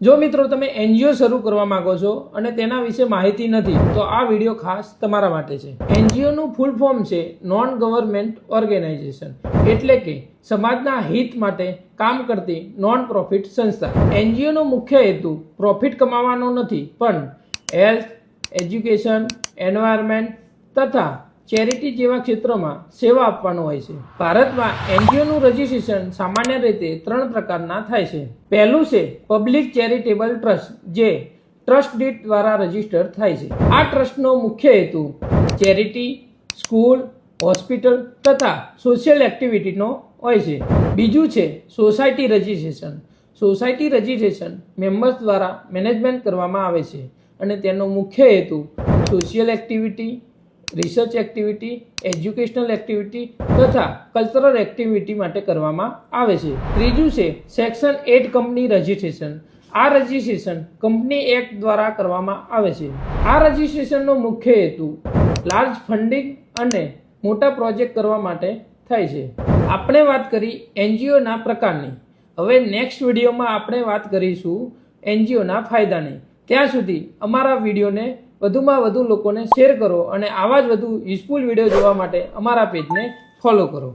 જો મિત્રો તમે એનજીઓ શરૂ કરવા માંગો છો અને તેના વિશે માહિતી નથી તો આ વિડીયો ખાસ તમારા માટે છે। એનજીઓનું ફૂલ ફોર્મ છે નોન ગવર્મેન્ટ ઓર્ગેનાઇઝેશન, એટલે કે સમાજના હિત માટે કામ કરતી નોન પ્રોફિટ સંસ્થા। એનજીઓનો મુખ્ય હેતુ પ્રોફિટ કમાવાનો નથી, પણ હેલ્થ, એજ્યુકેશન, એન્વાયરમેન્ટ તથા ચેરિટી જેવા ક્ષેત્રોમાં સેવા આપવાનો હોય છે। ભારતમાં એનજીઓનું રજિસ્ટ્રેશન સામાન્ય રીતે 3 પ્રકારના થાય છે। પહેલું છે પબ્લિક ચેરિટેબલ ટ્રસ્ટ, જે ટ્રસ્ટ ડીડ દ્વારા રજિસ્ટર થાય છે। આ ટ્રસ્ટનો મુખ્ય હેતુ ચેરિટી, સ્કૂલ, હોસ્પિટલ તથા સોશિયલ એક્ટિવિટીનો હોય છે। બીજું છે society registration. Society registration members દ્વારા મેનેજમેન્ટ કરવામાં આવે છે અને તેનો મુખ્ય હેતુ social activity, research activity, educational activity તથા કલ્ચરલ એક્ટિવિટી માટે કરવામાં આવે છે। ત્રીજું છે સેક્શન 8 કંપની રજિસ્ટ્રેશન। આ રજિસ્ટ્રેશન કંપની એક્ટ દ્વારા કરવામાં આવે છે। આ રજિસ્ટ્રેશનનો મુખ્ય હેતુ લાર્જ ફંડિંગ અને મોટા પ્રોજેક્ટ કરવા માટે થાય છે। આપણે વાત કરી એનજીઓના પ્રકારની। હવે નેક્સ્ટ વિડીયોમાં આપણે વાત કરીશું એનજીઓના ફાયદાની। ત્યાં સુધી અમારા વિડીયોને વધુમાં વધુ લોકોને શેર કરો અને આવા જ વધુ યુઝફુલ વિડીયો જોવા માટે અમારા પેજને ફોલો કરો।